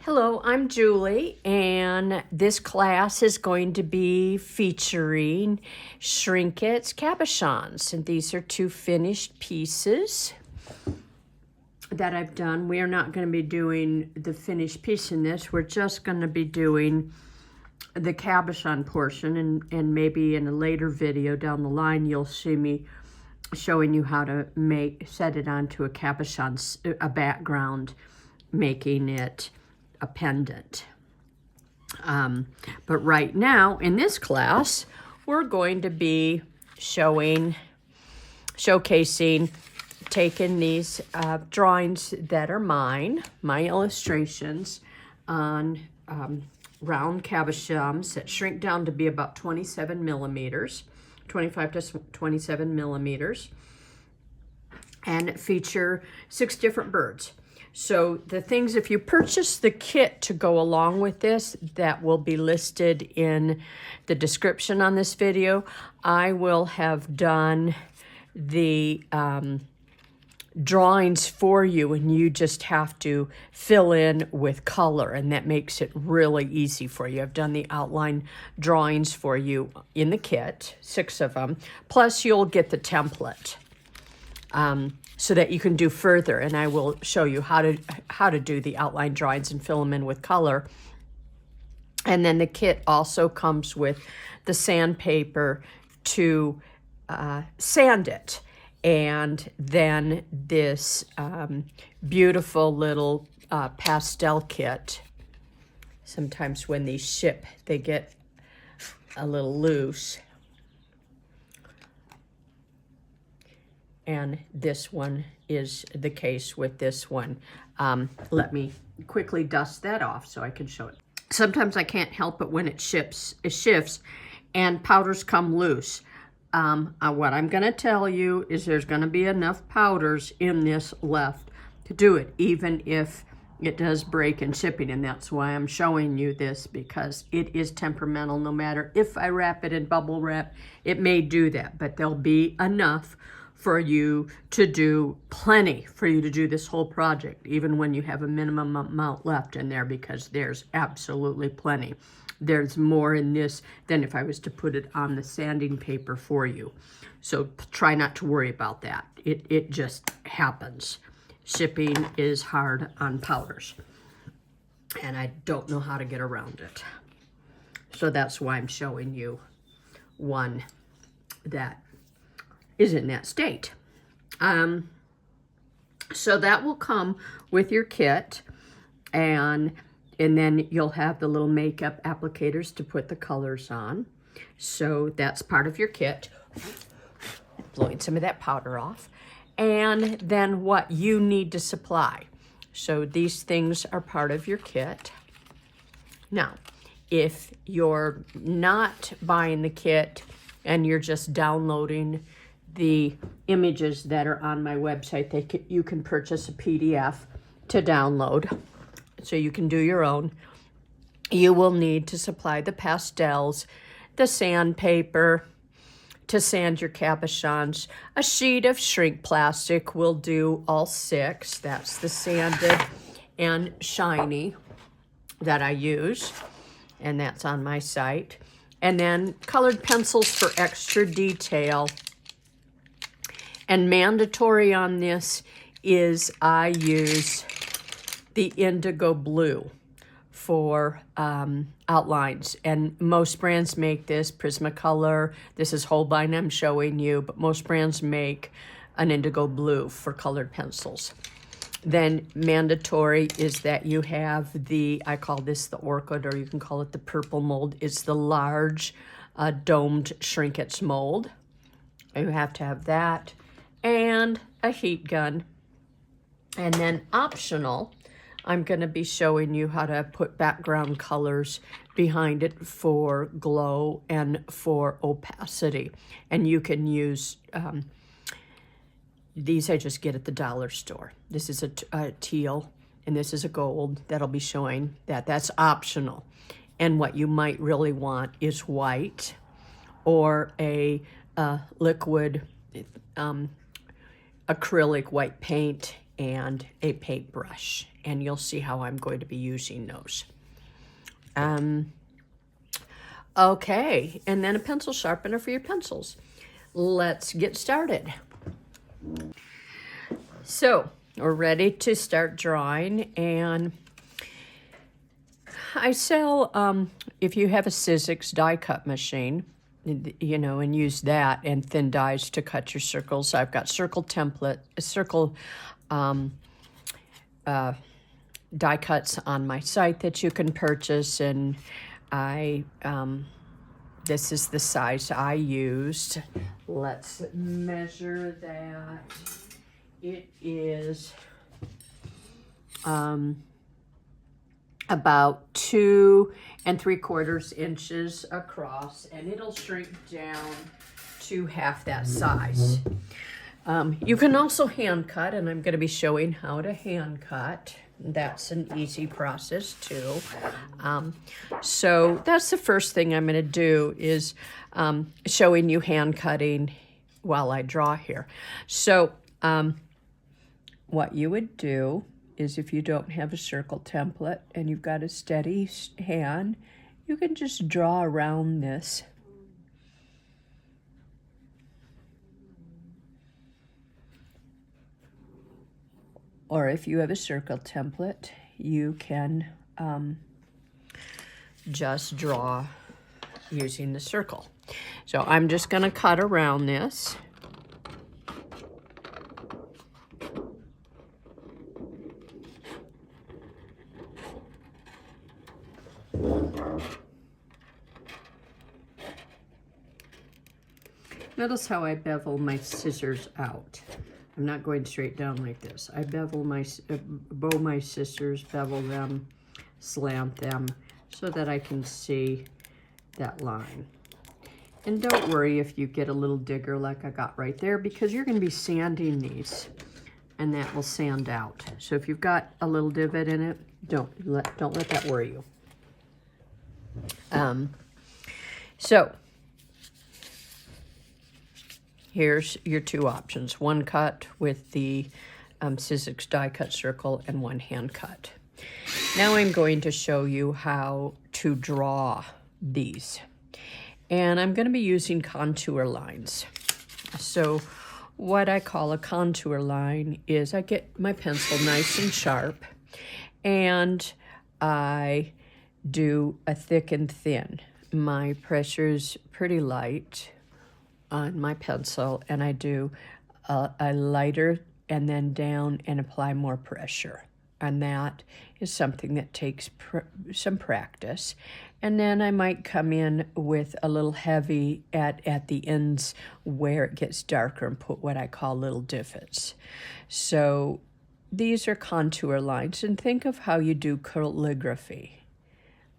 Hello, I'm Julie, and this class is going to be featuring Shrinkets cabochons. And these are two finished pieces that I've done. We are not going to be doing the finished piece in this. We're just going to be doing the cabochon portion, and maybe in a later video down the line you'll see me showing you how to set it onto a cabochon, a background, making it a pendant. But right now in this class, we're going to be showcasing, taking these drawings that are my illustrations on round cabochons that shrink down to be about 27 millimeters, 25 to 27 millimeters, and feature 6 different birds. So the things, if you purchase the kit to go along with this, that will be listed in the description on this video. I will have done the drawings for you, and you just have to fill in with color, and that makes it really easy for you. I've done the outline drawings for you in the kit, 6 of them, plus you'll get the template. So that you can do further, and I will show you how to do the outline drawings and fill them in with color. And then the kit also comes with the sandpaper to sand it, and then this beautiful little pastel kit. Sometimes when these ship, they get a little loose. And this one is the case with this one. Let me quickly dust that off so I can show it. Sometimes I can't help it when it shifts, and powders come loose. What I'm gonna tell you is there's gonna be enough powders in this left to do it, even if it does break in shipping, and that's why I'm showing you this, because it is temperamental. No matter if I wrap it in bubble wrap, it may do that, but there'll be enough for you to do, plenty for you to do this whole project, even when you have a minimum amount left in there, because there's absolutely plenty. There's more in this than if I was to put it on the sanding paper for you. So try not to worry about that. It just happens. Shipping is hard on powders, and I don't know how to get around it. So that's why I'm showing you one that is in that state. So that will come with your kit, and then you'll have the little makeup applicators to put the colors on. So that's part of your kit. Blowing some of that powder off. And then what you need to supply. So these things are part of your kit. Now, if you're not buying the kit and you're just downloading the images that are on my website, you can purchase a PDF to download, so you can do your own. You will need to supply the pastels, the sandpaper to sand your cabochons. A sheet of shrink plastic will do all 6. That's the sanded and shiny that I use, and that's on my site. And then colored pencils for extra detail. And mandatory on this is I use the indigo blue for outlines. And most brands make this, Prismacolor. This is Holbein I'm showing you, but most brands make an indigo blue for colored pencils. Then mandatory is that you have I call this the orchid, or you can call it the purple mold. It's the large domed Shrinkets mold. You have to have that. And a heat gun. And then optional, I'm going to be showing you how to put background colors behind it for glow and for opacity. And you can use these I just get at the dollar store. This is a teal, and this is a gold. That'll be showing that. That's optional. And what you might really want is white, or a liquid acrylic white paint and a paintbrush, and you'll see how I'm going to be using those. Okay, and then a pencil sharpener for your pencils. Let's get started. So we're ready to start drawing, and I sell, if you have a Sizzix die cut machine, you know, and use that and thin dies to cut your circles. I've got circle die cuts on my site that you can purchase, and this is the size I used. Let's measure that. It is about 2 3/4 inches across, and it'll shrink down to half that size. You can also hand cut, and I'm going to be showing how to hand cut. That's an easy process too. So that's the first thing I'm going to do is showing you hand cutting while I draw here. So what you would do is, if you don't have a circle template and you've got a steady hand, you can just draw around this. Or if you have a circle template, you can just draw using the circle. So I'm just going to cut around this. Notice how I bevel my scissors out. I'm not going straight down like this. I bevel my, bow my scissors, bevel them, slant them, so that I can see that line. And don't worry if you get a little digger like I got right there, because you're going to be sanding these, and that will sand out. So if you've got a little divot in it, don't let that worry you. So here's your two options: one cut with the Sizzix die cut circle and one hand cut. Now I'm going to show you how to draw these. And I'm going to be using contour lines. So what I call a contour line is I get my pencil nice and sharp, and I do a thick and thin. My pressure's pretty light on my pencil, and I do a lighter and then down and apply more pressure. And that is something that takes some practice. And then I might come in with a little heavy at the ends where it gets darker and put what I call little divots. So these are contour lines, and think of how you do calligraphy.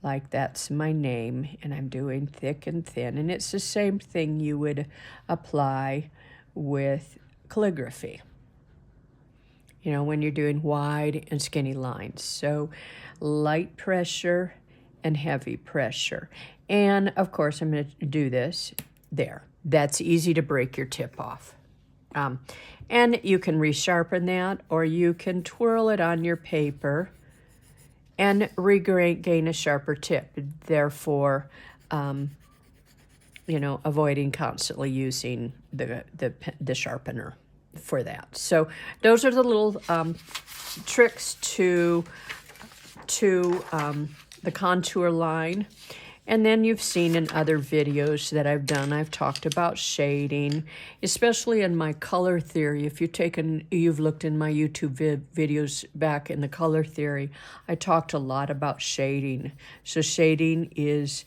Like that's my name, and I'm doing thick and thin, and it's the same thing you would apply with calligraphy, you know, when you're doing wide and skinny lines. So light pressure and heavy pressure. And of course I'm going to do this there. That's easy to break your tip off. And you can resharpen that, or you can twirl it on your paper and regain a sharper tip, therefore, you know, avoiding constantly using the sharpener for that. So those are the little tricks to the contour line. And then you've seen in other videos that I've done, I've talked about shading, especially in my color theory. If you've looked in my YouTube videos back in the color theory, I talked a lot about shading. So shading is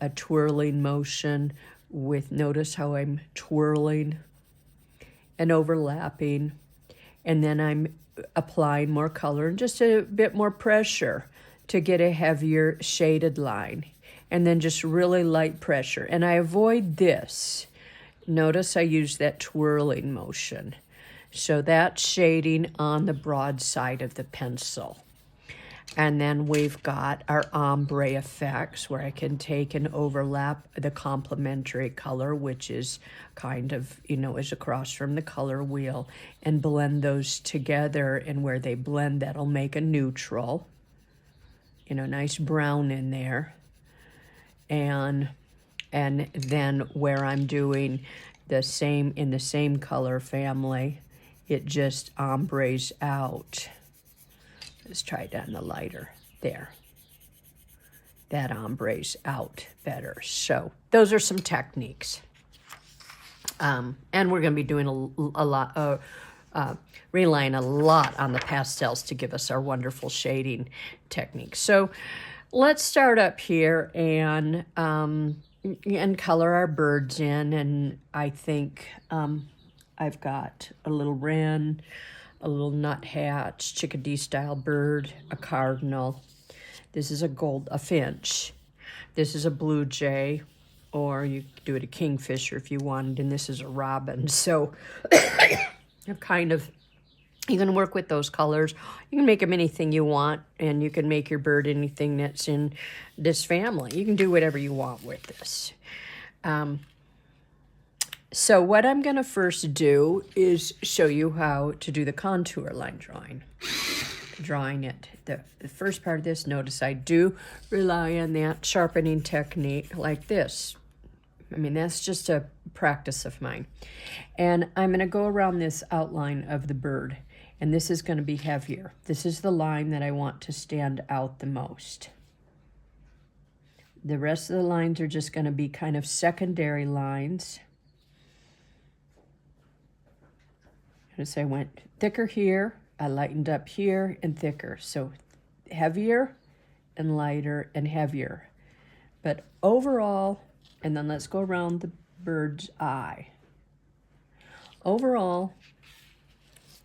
a twirling motion with, notice how I'm twirling and overlapping, and then I'm applying more color and just a bit more pressure to get a heavier shaded line. And then just really light pressure. And I avoid this. Notice I use that twirling motion. So that's shading on the broad side of the pencil. And then we've got our ombre effects where I can take and overlap the complementary color, which is kind of, you know, is across from the color wheel, and blend those together. And where they blend, that'll make a neutral, you know, nice brown in there. And then where I'm doing the same in the same color family, it just ombres out. Let's try it on the lighter. There. That ombres out better. So those are some techniques. And we're going to be doing a lot, relying a lot on the pastels to give us our wonderful shading techniques. So let's start up here and color our birds in. And I think I've got a little wren, a little nuthatch, chickadee-style bird, a cardinal. This is a finch. This is a blue jay, or you could do it a kingfisher if you wanted, and this is a robin. So you're kind of, you can work with those colors. You can make them anything you want, and you can make your bird anything that's in this family. You can do whatever you want with this. So what I'm going to first do is show you how to do the contour line drawing. Drawing it. The first part of this, notice I do rely on that sharpening technique like this. I mean, that's just a practice of mine. And I'm going to go around this outline of the bird, and this is going to be heavier. This is the line that I want to stand out the most. The rest of the lines are just going to be kind of secondary lines. Notice I went thicker here, I lightened up here, and thicker. So heavier and lighter and heavier. But overall, and then let's go around the bird's eye. Overall,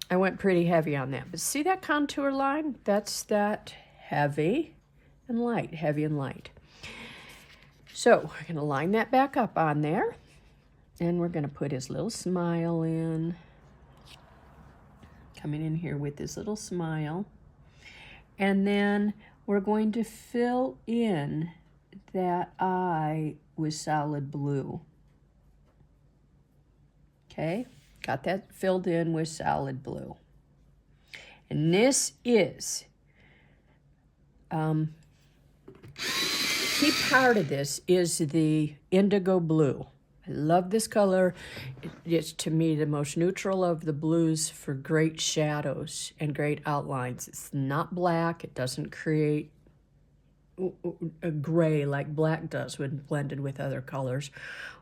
I went pretty heavy on that. But see that contour line? That's that heavy and light, heavy and light. So we're going to line that back up on there. And we're going to put his little smile in. Coming in here with this little smile. And then we're going to fill in that eye with solid blue. Okay, got that filled in with solid blue. And this is, key part of this is the indigo blue. I love this color. It's, to me, the most neutral of the blues for great shadows and great outlines. It's not black. It doesn't create a gray like black does when blended with other colors.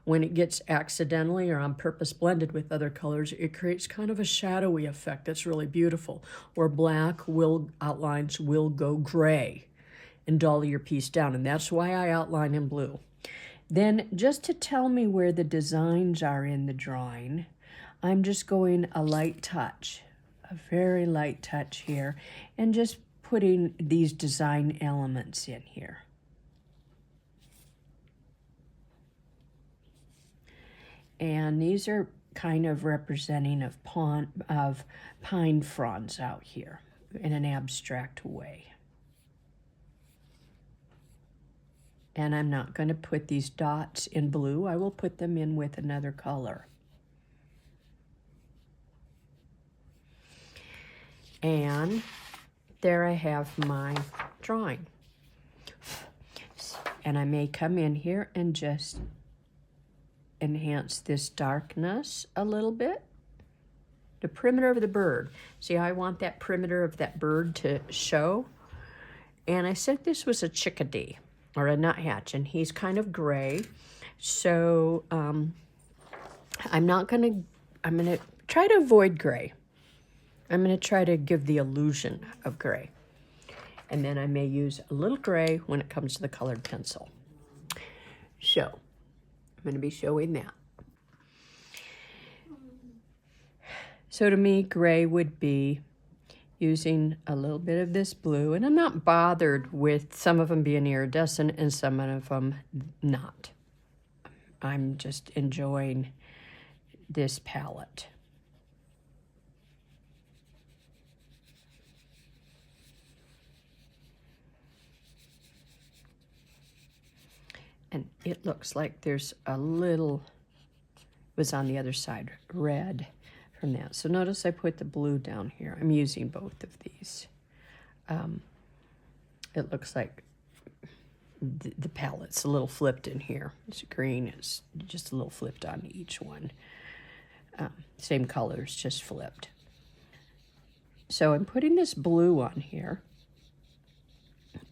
When it gets accidentally or on purpose blended with other colors, it creates kind of a shadowy effect that's really beautiful, where black outlines will go gray and dull your piece down. And that's why I outline in blue. Then, just to tell me where the designs are in the drawing, I'm just going a light touch, a very light touch here, and just putting these design elements in here. And these are kind of representing of pine fronds out here in an abstract way. And I'm not going to put these dots in blue. I will put them in with another color. And there I have my drawing. And I may come in here and just enhance this darkness a little bit. The perimeter of the bird. See how I want that perimeter of that bird to show? And I said this was a chickadee or a nuthatch, and he's kind of gray. So I'm going to try to avoid gray. I'm going to try to give the illusion of gray. And then I may use a little gray when it comes to the colored pencil. So I'm going to be showing that. So to me, gray would be using a little bit of this blue, and I'm not bothered with some of them being iridescent and some of them not. I'm just enjoying this palette. And it looks like there's a little, was on the other side, red from that. So notice I put the blue down here. I'm using both of these. It looks like the palette's a little flipped in here. This green is just a little flipped on each one. Same colors, just flipped. So I'm putting this blue on here.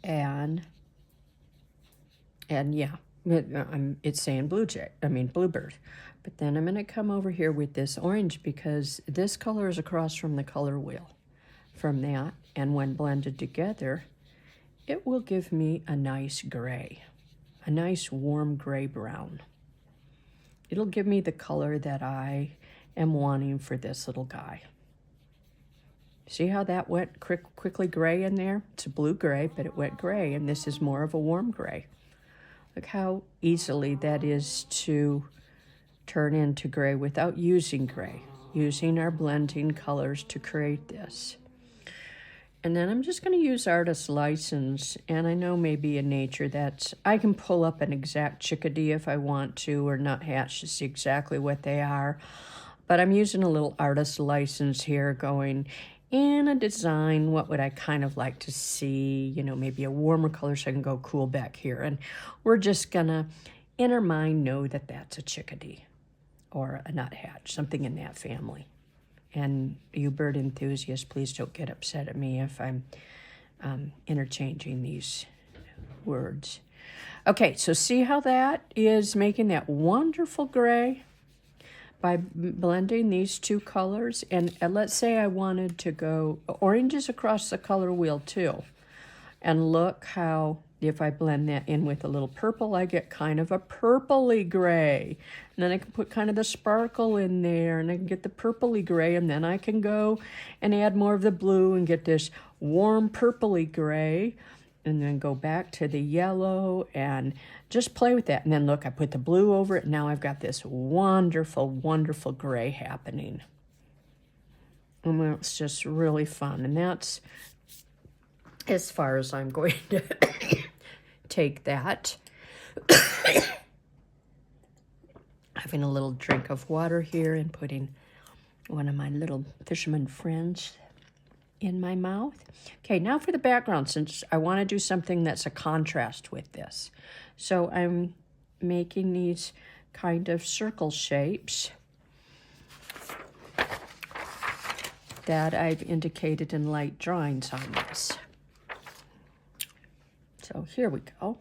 And yeah, it's saying bluebird. But then I'm going to come over here with this orange because this color is across from the color wheel from that. And when blended together, it will give me a nice gray, a nice warm gray brown. It'll give me the color that I am wanting for this little guy. See how that went quickly gray in there? It's a blue gray, but it went gray, and this is more of a warm gray. Look how easily that is to turn into gray without using gray, using our blending colors to create this. And then I'm just going to use Artist License, and I know maybe in nature that's, I can pull up an exact chickadee if I want to, or nuthatch to see exactly what they are. But I'm using a little Artist License here going, in a design, what would I kind of like to see? You know, maybe a warmer color so I can go cool back here. And we're just gonna, in our mind, know that that's a chickadee or a nuthatch, something in that family. And you bird enthusiasts, please don't get upset at me if I'm interchanging these words. Okay, so see how that is making that wonderful gray? By blending these two colors, and let's say I wanted to go oranges across the color wheel too, and look how if I blend that in with a little purple, I get kind of a purpley gray, and then I can put kind of the sparkle in there, and I can get the purpley gray, and then I can go and add more of the blue and get this warm purpley gray, and then go back to the yellow and just play with that. And then look, I put the blue over it. Now I've got this wonderful, wonderful gray happening. And it's just really fun. And that's as far as I'm going to take that. Having a little drink of water here and putting one of my little fisherman friends in my mouth. Okay, now for the background, since I want to do something that's a contrast with this. So I'm making these kind of circle shapes that I've indicated in light drawings on this. So here we go.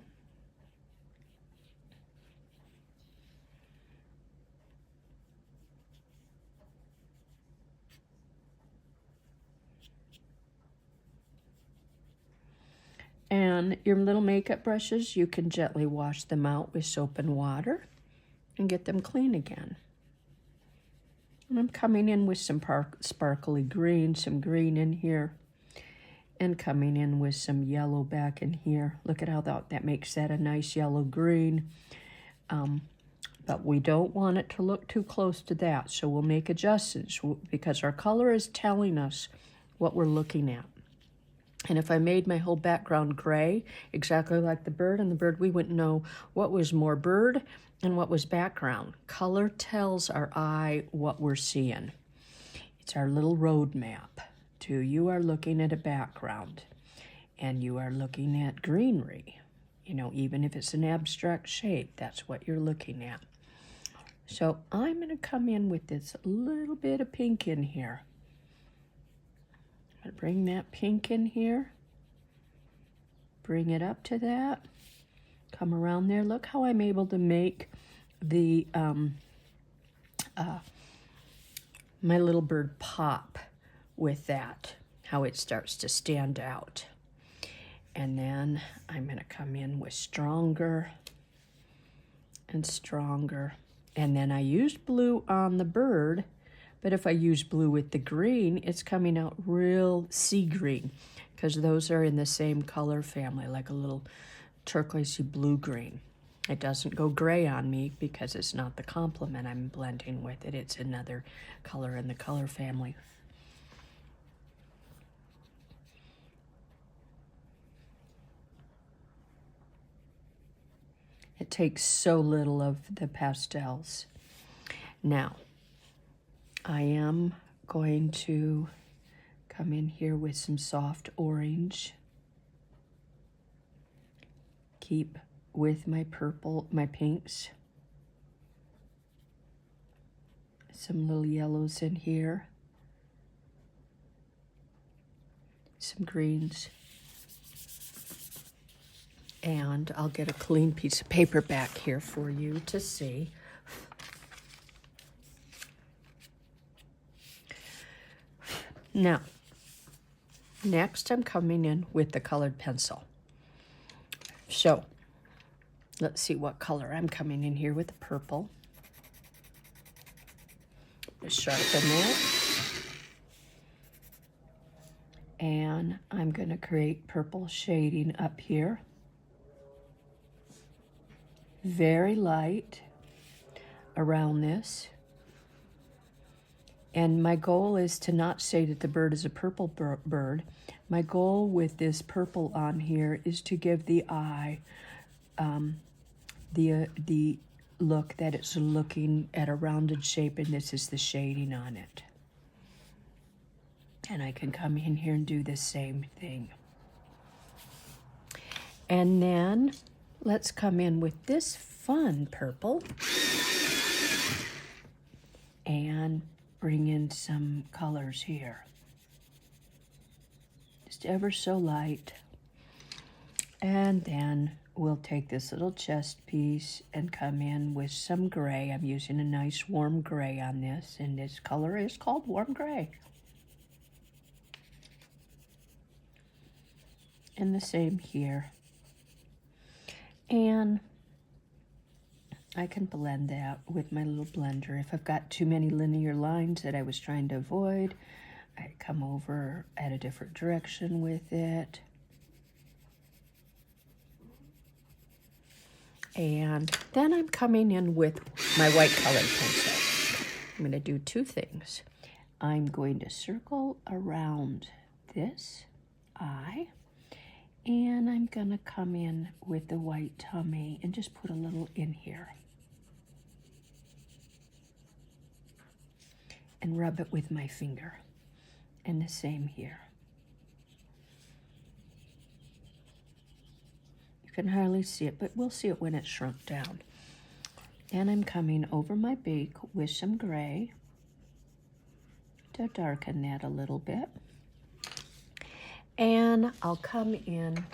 And your little makeup brushes, you can gently wash them out with soap and water and get them clean again. And I'm coming in with some sparkly green, some green in here, and coming in with some yellow back in here. Look at how that makes that a nice yellow green. But we don't want it to look too close to that, so we'll make adjustments because our color is telling us what we're looking at. And if I made my whole background gray, exactly like the bird and the bird, we wouldn't know what was more bird and what was background. Color tells our eye what we're seeing. It's our little road map to you are looking at a background and you are looking at greenery. You know, even if it's an abstract shape, that's what you're looking at. So I'm going to come in with this little bit of pink in here. Bring that pink in here, bring it up to that, come around there. Look how I'm able to make the my little bird pop with that, how it starts to stand out. And then I'm going to come in with stronger and stronger. And then I used blue on the bird, but if I use blue with the green, it's coming out real sea green because those are in the same color family, like a little turquoisey blue-green. It doesn't go gray on me because it's not the complement I'm blending with it. It's another color in the color family. It take so little of the pastels. Now, I am going to come in here with some soft orange. Keep with my purple, my pinks. Some little yellows in here. Some greens. And I'll get a clean piece of paper back here for you to see. Now, next I'm coming in with the colored pencil. So, let's see what color I'm coming in here with the purple. Just sharpen that. And I'm going to create purple shading up here. Very light around this. And my goal is to not say that the bird is a purple bird. My goal with this purple on here is to give the eye the look that it's looking at a rounded shape, and this is the shading on it. And I can come in here and do the same thing. And then let's come in with this fun purple and bring in some colors here. Just ever so light. And then we'll take this little chest piece and come in with some gray. I'm using a nice warm gray on this, and this color is called warm gray. And the same here. And I can blend that with my little blender. If I've got too many linear lines that I was trying to avoid, I come over at a different direction with it. And then I'm coming in with my white colored pencil. I'm going to do two things. I'm going to circle around this eye, and I'm going to come in with the white tummy and just put a little in here. And rub it with my finger. And the same here. You can hardly see it, but we'll see it when it's shrunk down. And I'm coming over my beak with some gray to darken that a little bit. And I'll come in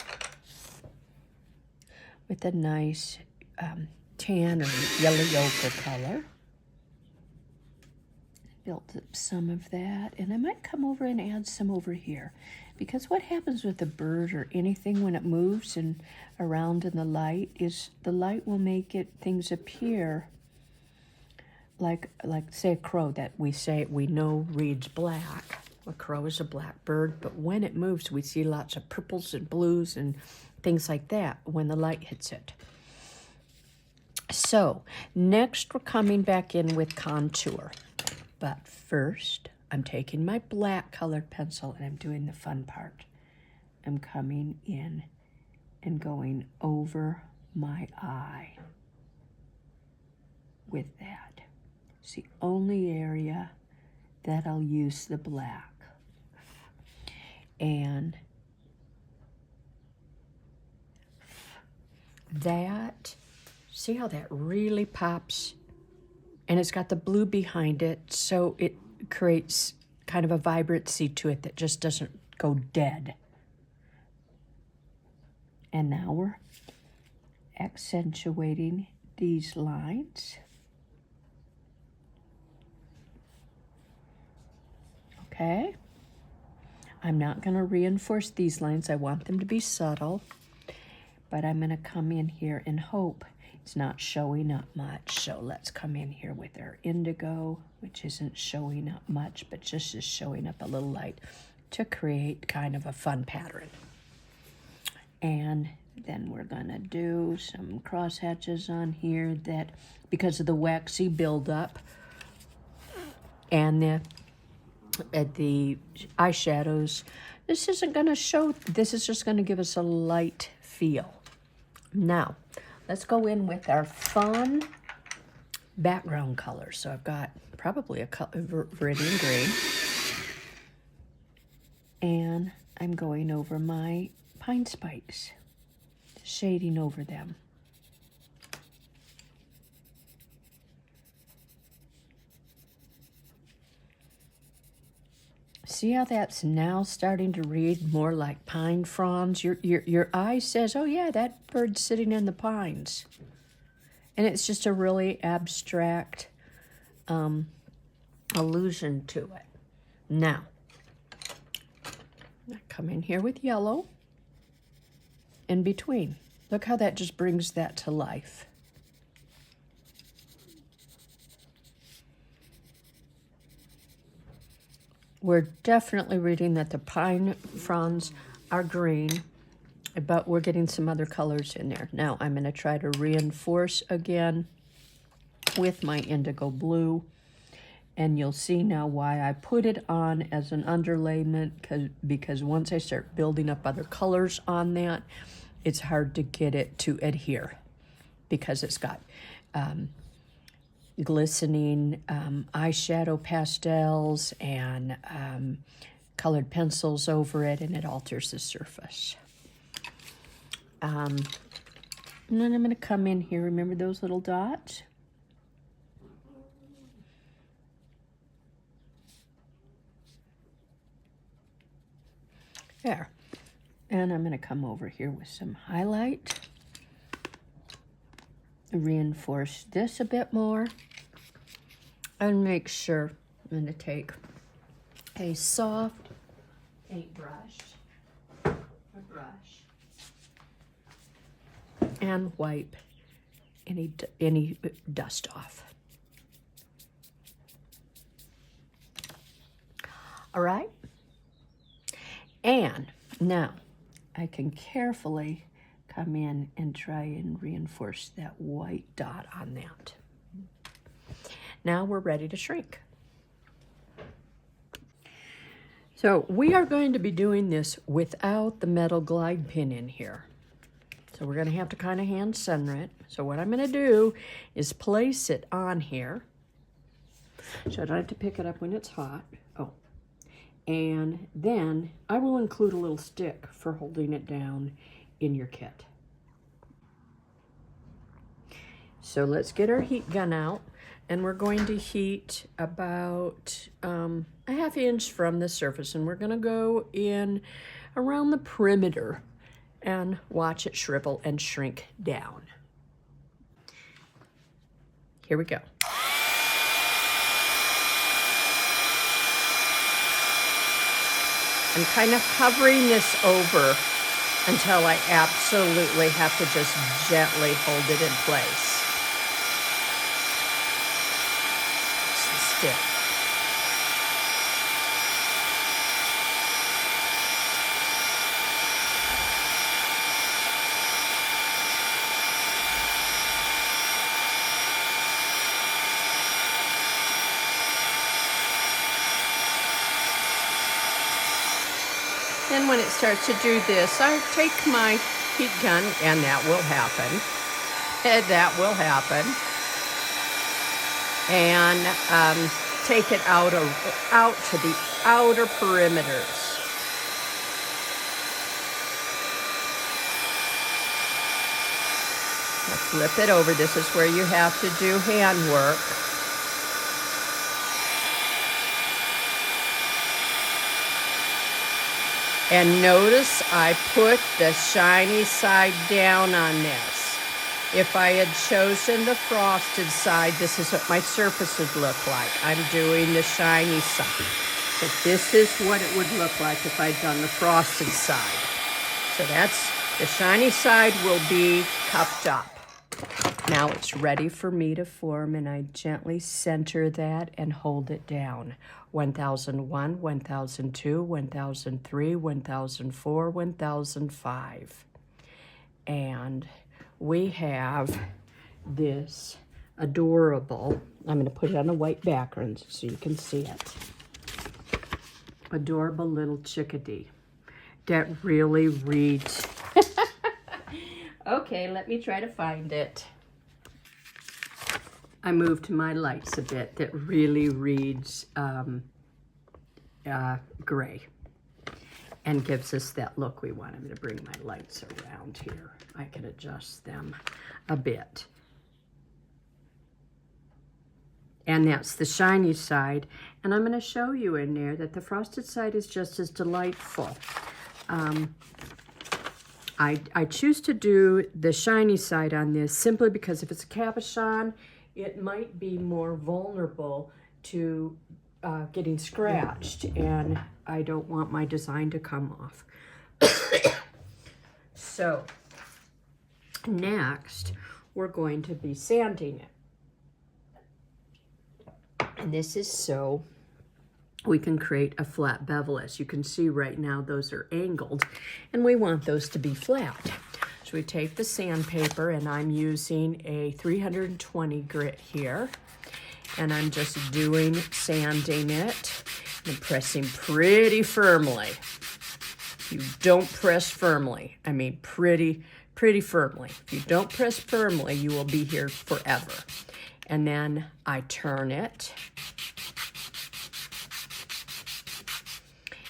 with a nice tan or yellow ochre color. Built up some of that, and I might come over and add some over here, because what happens with a bird or anything when it moves and around in the light is the light will make things appear like say a crow that we know reads black. A crow is a black bird, but when it moves we see lots of purples and blues and things like that when the light hits it. So next we're coming back in with contour. But first, I'm taking my black colored pencil and I'm doing the fun part. I'm coming in and going over my eye with that. It's the only area that I'll use the black. And that, see how that really pops? And it's got the blue behind it, so it creates kind of a vibrancy to it that just doesn't go dead. And now we're accentuating these lines. Okay? I'm not going to reinforce these lines. I want them to be subtle. But I'm going to come in here and hope it's not showing up much. So let's come in here with our indigo, which isn't showing up much, but just is showing up a little light to create kind of a fun pattern. And then we're gonna do some cross hatches on here that, because of the waxy buildup and the eyeshadows, this isn't gonna show, this is just gonna give us a light feel. Now, let's go in with our fun background color. So I've got probably a viridian green. And I'm going over my pine spikes, shading over them. See how that's now starting to read more like pine fronds? Your eye says, oh yeah, that bird's sitting in the pines. And it's just a really abstract allusion to it. Now, I come in here with yellow in between. Look how that just brings that to life. We're definitely reading that the pine fronds are green, but we're getting some other colors in there. Now I'm going to try to reinforce again with my indigo blue. And you'll see now why I put it on as an underlayment, because once I start building up other colors on that, it's hard to get it to adhere, because it's got glistening eyeshadow pastels and colored pencils over it, and it alters the surface. And then I'm going to come in here, remember those little dots? There. And I'm going to come over here with some highlight. Reinforce this a bit more. And make sure I'm going to take a soft paintbrush, and wipe any dust off. All right? And now I can carefully come in and try and reinforce that white dot on that. Now we're ready to shrink. So we are going to be doing this without the metal glide pin in here. So we're going to have to kind of hand center it. So what I'm going to do is place it on here. So I don't have to pick it up when it's hot. Oh. And then I will include a little stick for holding it down in your kit. So let's get our heat gun out, and we're going to heat about a ½ inch from the surface, and we're going to go in around the perimeter and watch it shrivel and shrink down. Here we go. I'm kind of hovering this over until I absolutely have to just gently hold it in place. Still. Then when it starts to do this, I take my heat gun, and that will happen. That will happen. And take it out to the outer perimeters. Now flip it over. This is where you have to do handwork. And notice I put the shiny side down on this. If I had chosen the frosted side, this is what my surface would look like. I'm doing the shiny side. But this is what it would look like if I'd done the frosted side. So that's, the shiny side will be cupped up. Now it's ready for me to form, and I gently center that and hold it down. 1001, 1002, 1003, 1004, 1005. And we have this adorable, I'm going to put it on a white background so you can see it. Adorable little chickadee that really reads Okay, let me try to find it. I moved my lights a bit. That really reads gray and gives us that look we want. I'm going to bring my lights around here. I can adjust them a bit. And that's the shiny side. And I'm going to show you in there that the frosted side is just as delightful. I choose to do the shiny side on this simply because if it's a cabochon, it might be more vulnerable to getting scratched, and I don't want my design to come off. So next, we're going to be sanding it. And this is so we can create a flat bevel. As you can see right now, those are angled, and we want those to be flat. So we take the sandpaper, and I'm using a 320 grit here, and I'm just sanding it and pressing pretty firmly. You don't press firmly. I mean pretty firmly. If you don't press firmly, you will be here forever. And then I turn it.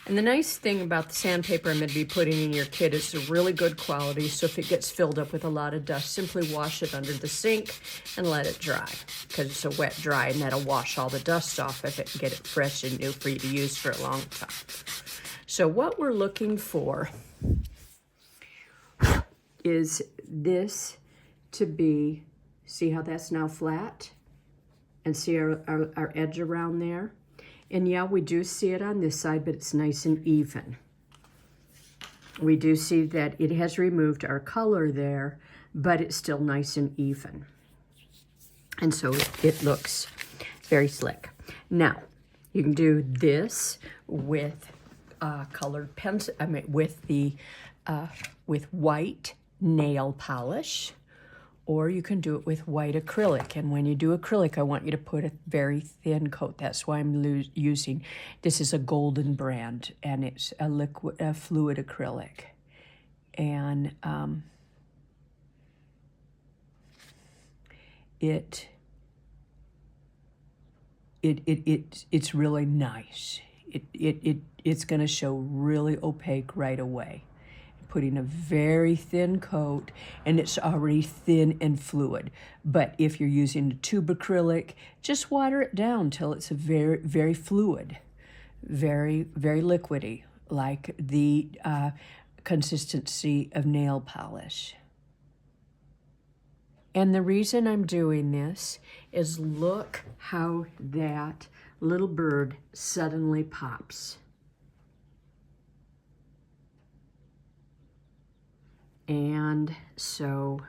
And the nice thing about the sandpaper I'm going to be putting in your kit is a really good quality, so if it gets filled up with a lot of dust, simply wash it under the sink and let it dry, because it's a wet dry, and that'll wash all the dust off of it and get it fresh and new for you to use for a long time. So what we're looking for is this to be, see how that's now flat? And see our edge around there? And yeah, we do see it on this side, but it's nice and even. We do see that it has removed our color there, but it's still nice and even. And so it looks very slick. Now, you can do this with colored pencil, with white nail polish, or you can do it with white acrylic. And when you do acrylic, I want you to put a very thin coat. That's why I'm using, this is a Golden brand, and it's a fluid acrylic. And it's really nice. It's gonna show really opaque right away. Putting a very thin coat, and it's already thin and fluid. But if you're using a tube acrylic, just water it down till it's a very fluid, very liquidy, like the consistency of nail polish. And the reason I'm doing this is look how that little bird suddenly pops. And so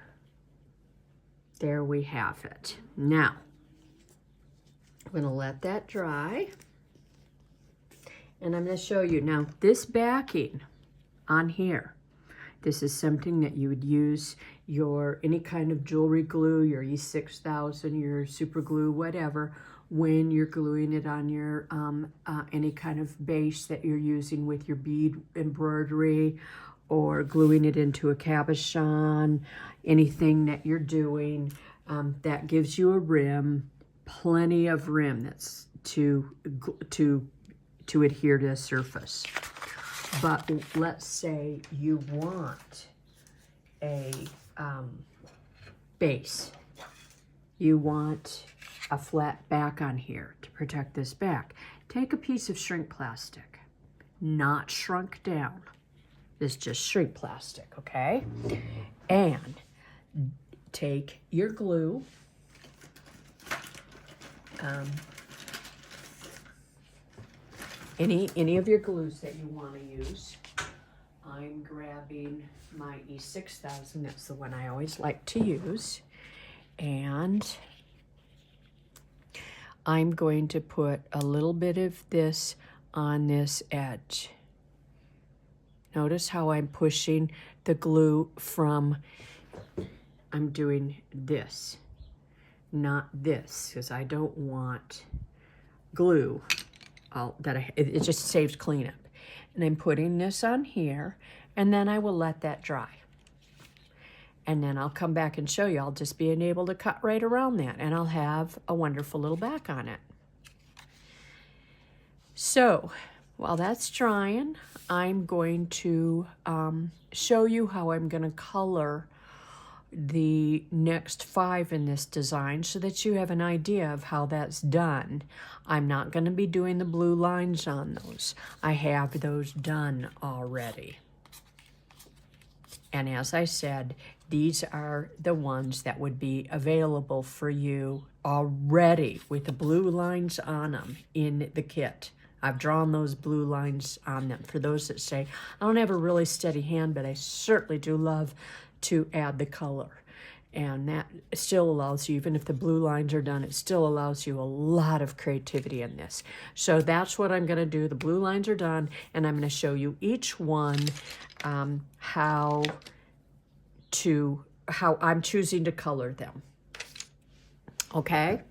there we have it. Now, I'm going to let that dry. And I'm going to show you. Now, this backing on here, this is something that you would use your any kind of jewelry glue, your E6000, your super glue, whatever, when you're gluing it on your any kind of base that you're using with your bead embroidery, or gluing it into a cabochon, anything that you're doing, that gives you a rim, plenty of rim that's to adhere to the surface. But let's say you want a base. You want a flat back on here to protect this back. Take a piece of shrink plastic, not shrunk down. This just shrink plastic, okay? And take your glue. Any of your glues that you want to use. I'm grabbing my E6000. That's the one I always like to use. And I'm going to put a little bit of this on this edge. Notice how I'm pushing the glue from, I'm doing this, not this, because I don't want glue. It just saves cleanup. And I'm putting this on here, and then I will let that dry. And then I'll come back and show you. I'll just be able to cut right around that, and I'll have a wonderful little back on it. So while that's drying, I'm going to show you how I'm going to color the next 5 in this design so that you have an idea of how that's done. I'm not going to be doing the blue lines on those. I have those done already. And as I said, these are the ones that would be available for you already with the blue lines on them in the kit. I've drawn those blue lines on them. For those that say, I don't have a really steady hand, but I certainly do love to add the color. And that still allows you, even if the blue lines are done, it still allows you a lot of creativity in this. So that's what I'm going to do. The blue lines are done, and I'm going to show you each one how I'm choosing to color them. Okay?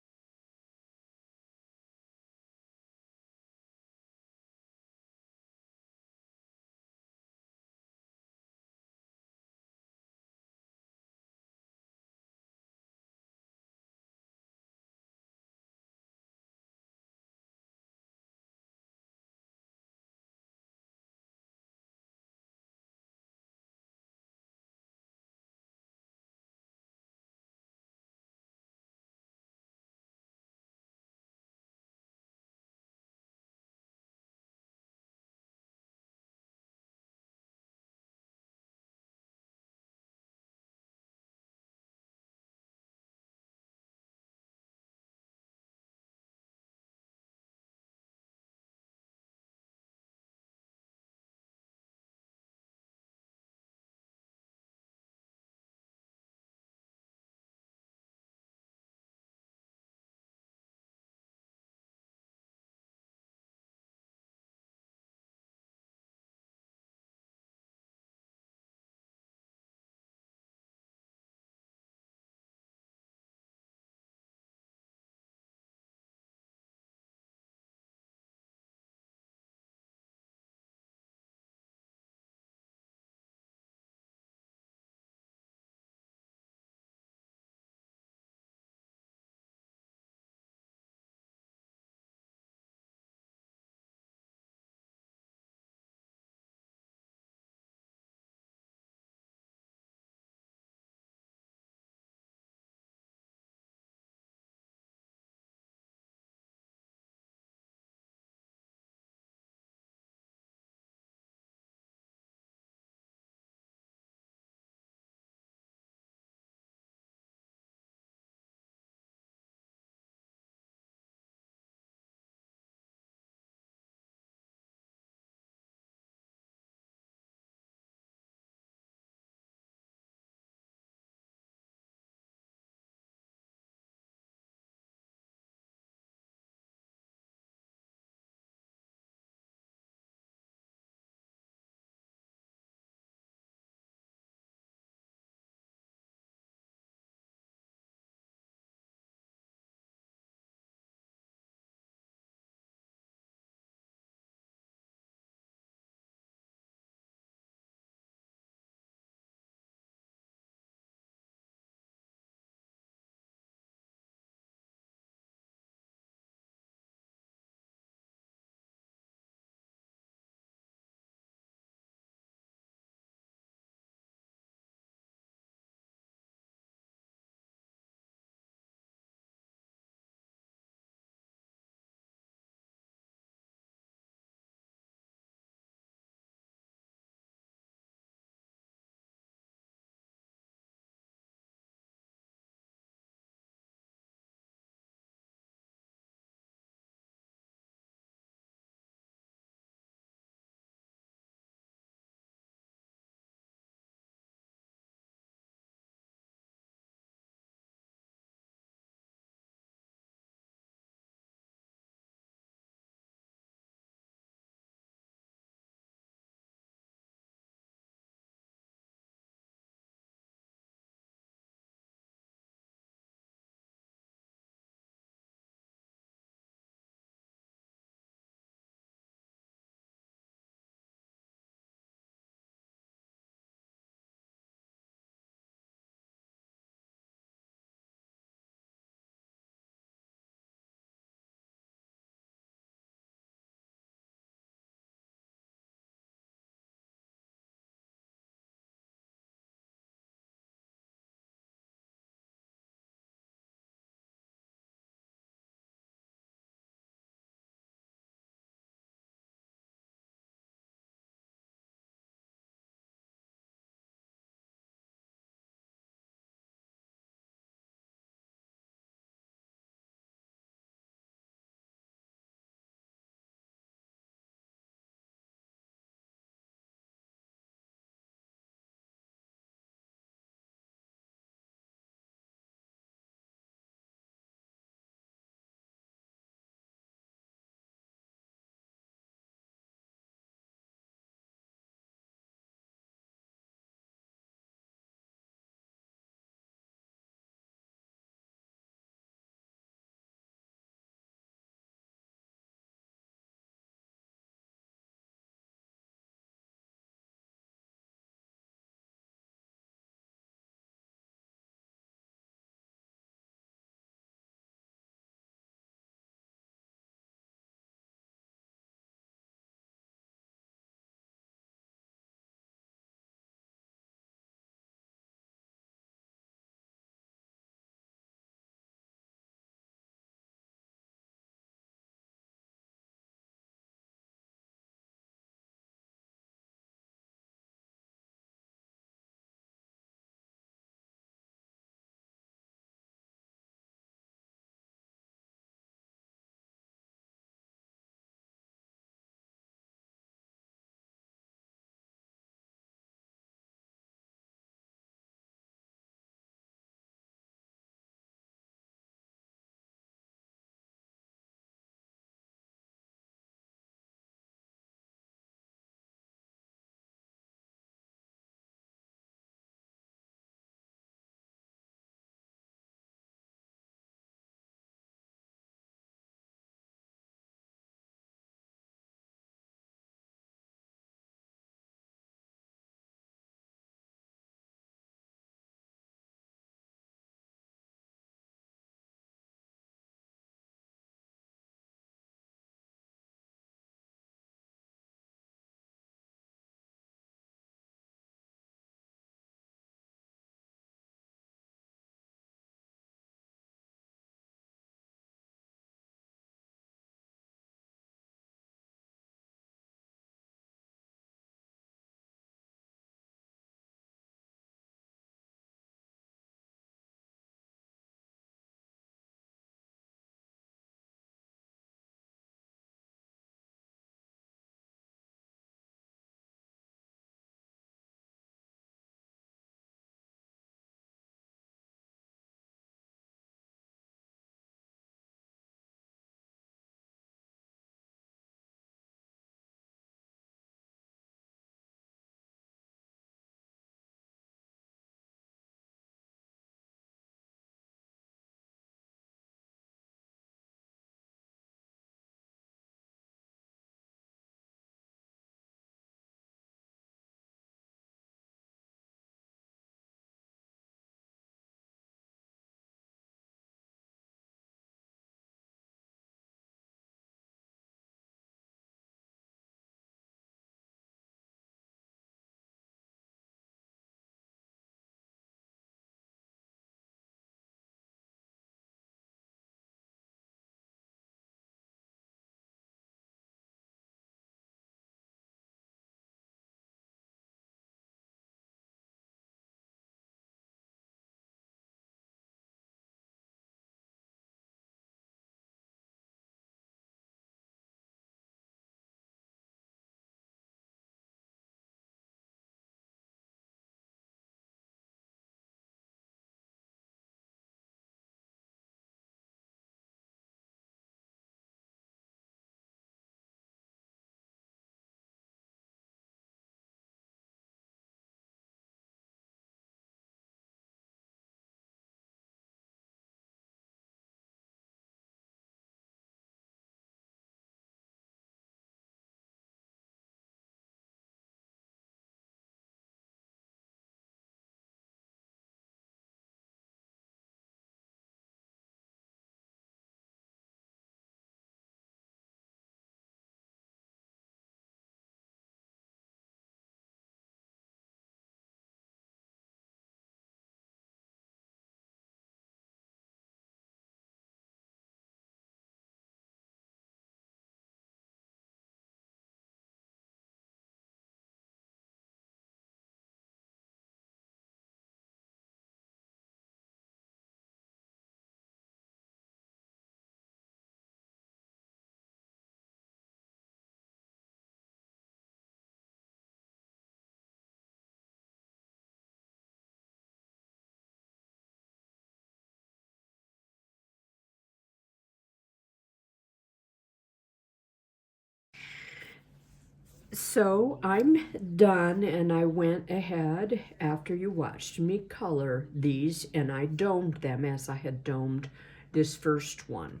So I'm done, and I went ahead after you watched me color these, and I domed them as I had domed this first one.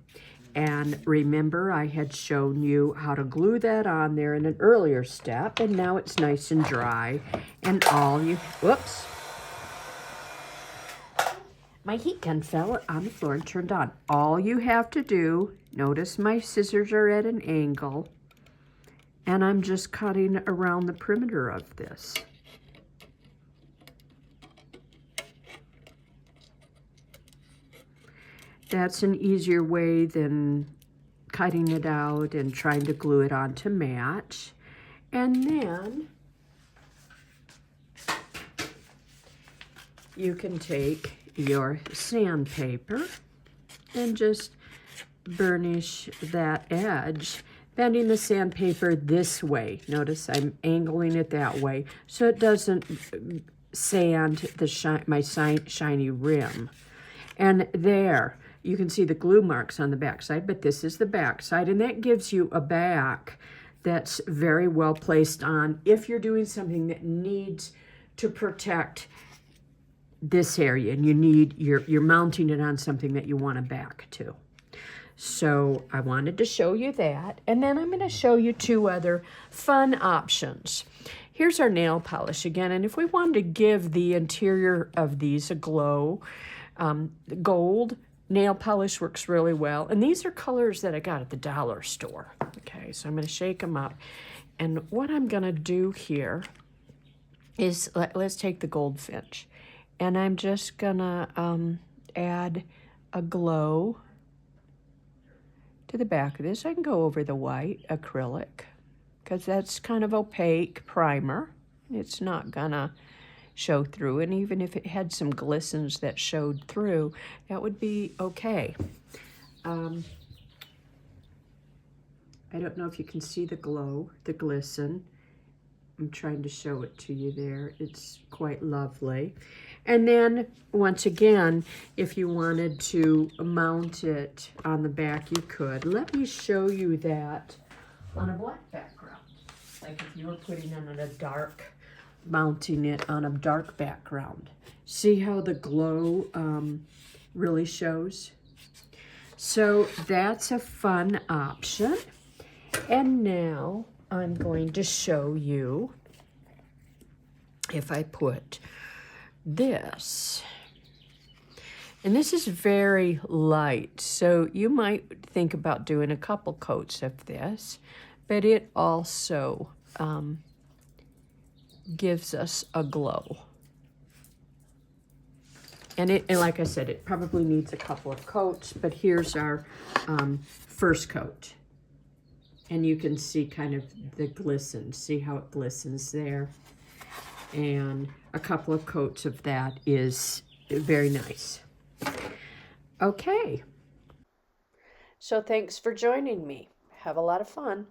And remember, I had shown you how to glue that on there in an earlier step, and now it's nice and dry. And all you, whoops, my heat gun fell on the floor and turned on. All you have to do, notice my scissors are at an angle, and I'm just cutting around the perimeter of this. That's an easier way than cutting it out and trying to glue it on to match. And then you can take your sandpaper and just burnish that edge, bending the sandpaper this way. Notice I'm angling it that way so it doesn't sand the my shiny rim. And there, you can see the glue marks on the back side, but this is the back side, and that gives you a back that's very well placed on if you're doing something that needs to protect this area, and you're mounting it on something that you want a back to. So I wanted to show you that, and then I'm going to show you two other fun options. Here's our nail polish again, and if we wanted to give the interior of these a glow, gold nail polish works really well. And these are colors that I got at the dollar store. Okay, so I'm going to shake them up. And what I'm going to do here is, let's take the goldfinch. And I'm just going to add a glow to the back of this. I can go over the white acrylic because that's kind of opaque primer. It's not going to show through, and even if it had some glistens that showed through, that would be okay. I don't know if you can see the glow, the glisten. I'm trying to show it to you there. It's quite lovely. And then, once again, if you wanted to mount it on the back, you could. Let me show you that on a black background. Like if you were putting it on a dark, mounting it on a dark background. See how the glow really shows? So that's a fun option. And now I'm going to show you if I put this. And this is very light, so you might think about doing a couple coats of this, but it also gives us a glow. And like I said, it probably needs a couple of coats, but here's our first coat. And you can see kind of the glisten. See how it glistens there? And a couple of coats of that is very nice. Okay. So thanks for joining me. Have a lot of fun.